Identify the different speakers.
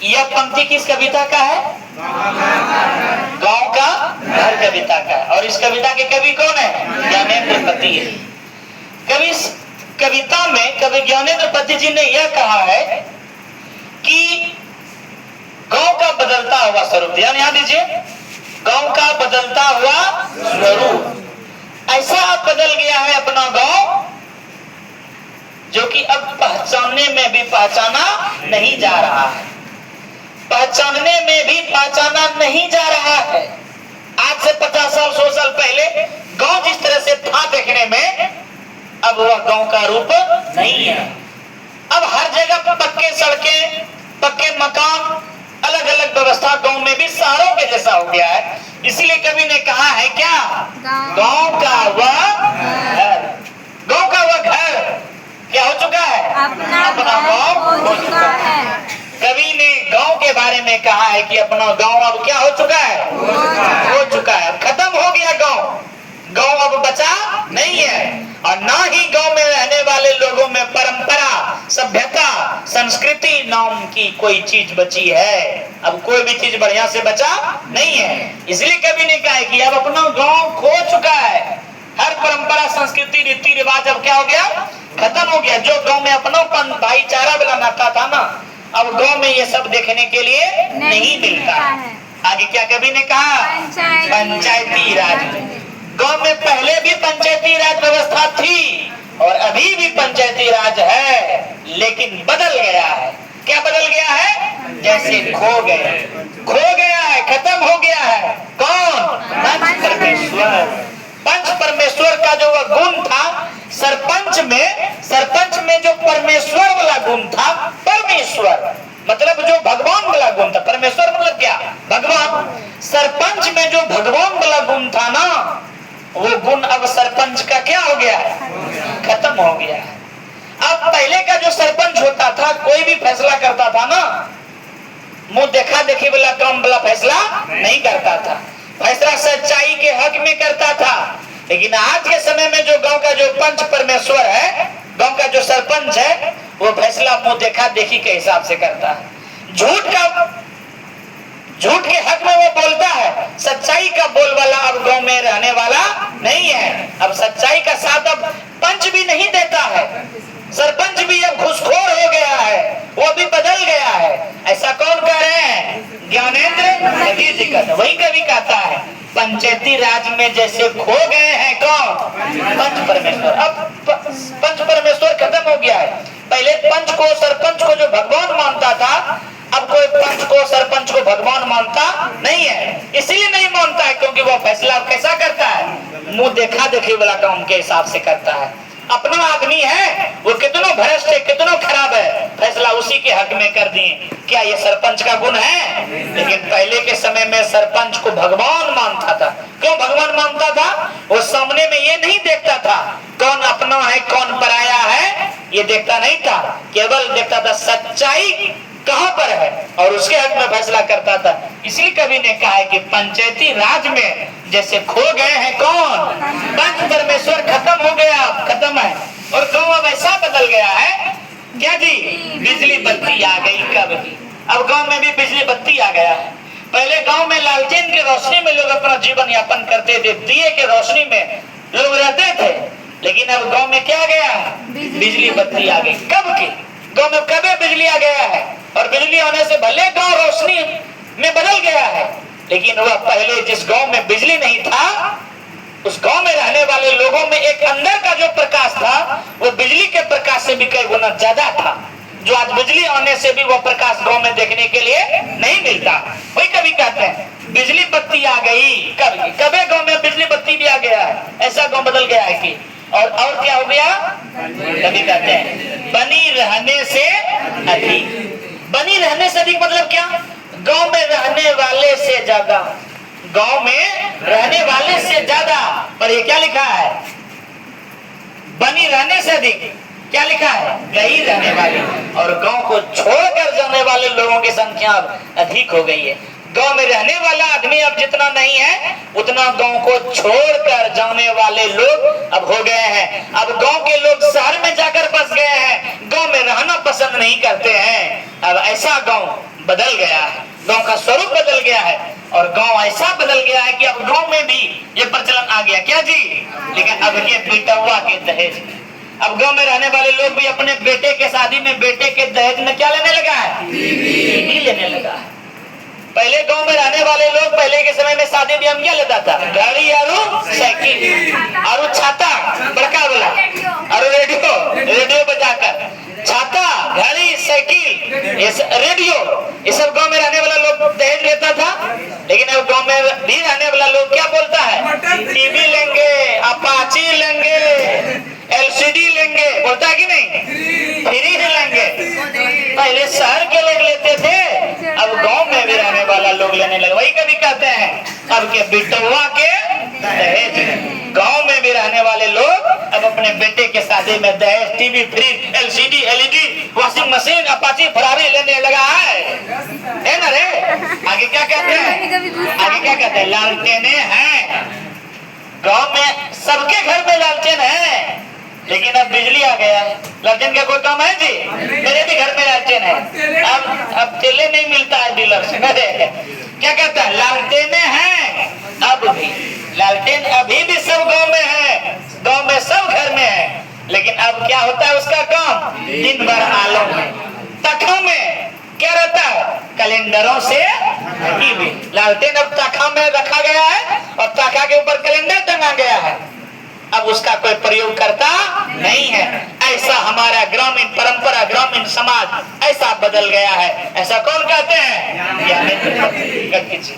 Speaker 1: यह पंक्ति किस कविता का है? गांव का घर कविता का। और इस कविता के कवि कौन है? ज्ञानेंद्र पति है। कवि कविता में कवि ज्ञानेंद्र पति जी ने यह कहा है कि गांव का बदलता हुआ स्वरूप, ध्यान यहाँ दीजिए, गांव का बदलता हुआ स्वरूप ऐसा बदल गया है अपना गांव, जो कि अब पहचानने में भी पहचाना नहीं जा रहा है, पहचानने में भी पहचाना नहीं जा रहा है। आज से 50 साल 100 साल पहले गांव जिस तरह से था देखने में, अब वह गांव का रूप नहीं है। अब हर जगह पक्के सड़कें, पक्के मकान, अलग अलग व्यवस्था गांव में भी शहरों के जैसा हो गया है। इसीलिए कवि ने कहा है क्या? गांव का वह घर, गांव का वह घर क्या हो चुका है? अपना गांव हो चुका है। कवि ने गांव के बारे में कहा है कि अपना गांव अब क्या हो चुका है? हो चुका है, खत्म हो गया गांव। गांव अब बचा नहीं है, और ना ही गांव में रहने वाले लोगों में परंपरा, सभ्यता, संस्कृति नाम की कोई चीज बची है। अब कोई भी चीज बढ़िया से बचा नहीं है। इसलिए कवि ने कहा है कि अब अपना गांव खो चुका है। हर परंपरा, संस्कृति, रीति रिवाज अब क्या हो गया? खत्म हो गया। जो गांव में अपनापन, भाईचारा वाला नाता था ना, अब गांव में ये सब देखने के लिए नहीं मिलता है। आगे क्या कवि ने कहा? पंचायती राज। गांव में पहले भी पंचायती राज व्यवस्था थी और अभी भी पंचायती राज है, लेकिन बदल गया है। क्या बदल गया है? जैसे खो गया है, खत्म हो गया है। कौन? पंच परमेश्वर। पंच परमेश्वर का जो वह गुण था सरपंच में जो परमेश्वर वाला गुण था, परमेश्वर मतलब जो भगवान वाला गुण था, परमेश्वर मतलब क्या? भगवान। सरपंच में जो भगवान वाला गुण था ना, वो गुण अब सरपंच का क्या हो गया है? खत्म हो गया है। अब पहले का जो सरपंच होता था, कोई भी फैसला करता था ना, मुंह देखा देखी वाला काम वाला फैसला नहीं करता था, फैसला सच्चाई के हक में करता था। लेकिन आज के समय में जो गांव का जो पंच परमेश्वर है, गांव का जो सरपंच है, वो फैसला मुंह देखा देखी के हिसाब से करता है। झूठ के हक में वो बोलता है, सच्चाई का बोलवाला अब गांव में रहने वाला नहीं है। अब सच्चाई का साथ अब पंच भी नहीं देता है, सरपंच भी अब घुसखोर हो गया है, वो भी बदल गया है। ऐसा कौन कह रहे हैं? ज्ञानेंद्र पति जी का। वही कवि कहता है, पंचायती राज में जैसे खो गए हैं कौन? पंच परमेश्वर। अब पंच परमेश्वर खत्म हो गया है। पहले पंच को, सरपंच को जो भगवान मानता था, अब कोई पंच को, सरपंच को भगवान मानता नहीं है। इसलिए नहीं मानता है क्योंकि वो फैसला कैसा करता है? मुंह देखा देखी वाला काम के हिसाब से करता है। अपना आदमी है, वो कितना भ्रष्ट है, कितना खराब है, फैसला उसी के हक में कर दिए। क्या ये सरपंच का गुण है? लेकिन पहले के समय में सरपंच को भगवान मानता था। क्यों भगवान मानता था? वो सामने में ये नहीं देखता था कौन अपना है कौन पराया है, ये देखता नहीं था। केवल देखता था सच्चाई कहां पर है और उसके हक में फैसला करता था। इसलिए कवि ने कहा है कि पंचायती राज में जैसे खो गए हैं कौन? पंच परमेश्वर खत्म हो गया, खत्म है। और गांव अब ऐसा बदल गया है क्या जी? बिजली बत्ती आ गई कब की। अब गांव में भी बिजली बत्ती आ गया है। पहले गांव में लालटेन की रोशनी में लोग अपना जीवन यापन करते थे, दिए के रोशनी में लोग रहते थे। लेकिन अब गांव में क्या गया है? बिजली बत्ती आ गई। कब की? गांव में कब बिजली आ गया है। और बिजली आने से भले गांव रोशनी में बदल गया है, लेकिन वह पहले जिस गांव में बिजली नहीं था, उस गांव में रहने वाले लोगों में एक अंदर का जो प्रकाश था, वो बिजली के प्रकाश से भी कई गुना ज्यादा था, जो आज बिजली आने से भी वो प्रकाश गांव में देखने के लिए नहीं मिलता। वही कभी कहते हैं बिजली बत्ती आ गई। कभी गांव में बिजली बत्ती भी आ गया है, ऐसा गांव बदल गया है कि और क्या हो गया? कभी कहते हैं बनी रहने से अधिक। बनी रहने से अधिक मतलब क्या? गांव में रहने वाले से ज्यादा, गांव में रहने वाले से ज्यादा। पर ये क्या लिखा है? बनी रहने से अधिक। क्या लिखा है? गई रहने वाले। और गांव को छोड़कर जाने वाले लोगों की संख्या अब अधिक हो गई है। गांव में रहने वाला आदमी अब जितना नहीं है, उतना गांव को छोड़कर जाने वाले लोग अब हो गए हैं। अब गांव के लोग शहर में जाकर बस गए हैं, गांव में रहना पसंद नहीं करते हैं। अब ऐसा गांव बदल गया है, गांव का स्वरूप बदल गया है और गांव ऐसा बदल गया है कि अब गांव में भी ये प्रचलन आ गया क्या जी, लेकिन अब ये बिटवा के दहेज। अब गांव में रहने वाले लोग भी अपने बेटे के शादी में बेटे के दहेज में क्या लेने लगा है, टीवी लेने लगा है। पहले गांव में रहने वाले लोग पहले के समय में शादी ब्याह में क्या लेता था, गाड़ी और साइकिल और छाता बड़का वाला और रेडियो बजाकर, छाता घड़ी साइकिल रेडियो, ये सब गांव में रहने वाला लोग दहेज लेता था। लेकिन अब गांव में भी रहने वाला लोग क्या बोलता है, टीवी लेंगे, अपाची लेंगे, एलसीडी लेंगे, बोलता है कि नहीं, फ्रिज लेंगे। पहले शहर के लोग लेते थे, अब गांव में भी रहने वाला लोग लेने लगे। वही कभी कहते हैं अब के बिटवा के दहेज। गांव में भी रहने वाले लोग अब अपने बेटे के शादी में दहेज, TV, fridge, LCD, LED, washing machine, Apache, Ferrari लेने लगा है ना रे। आगे क्या कहते हैं, आगे क्या कहते हैं, लालटेने हैं। गांव में सबके घर में लालटेन है, लेकिन अब बिजली आ गया है। लालटेन का कोई काम है जी, मेरे भी घर में लालटेन है। अब तेले नहीं मिलता है डीलर से। क्या कहता है, लालटेने हैं अब भी, लालटेन अभी भी सब गांव में है, गांव में सब घर में है। लेकिन अब क्या होता है उसका काम, दिन भर आलों में, तखों में क्या रहता है, कैलेंडरों से ढकी हुई लालटेन अब तखा में रखा गया है और तखा के ऊपर कैलेंडर टंगा गया है। अब उसका कोई प्रयोग करता नहीं है। ऐसा हमारा ग्रामीण परंपरा, ग्रामीण समाज ऐसा बदल गया है। ऐसा कौन कहते हैं, ज्ञानेंद्र पति।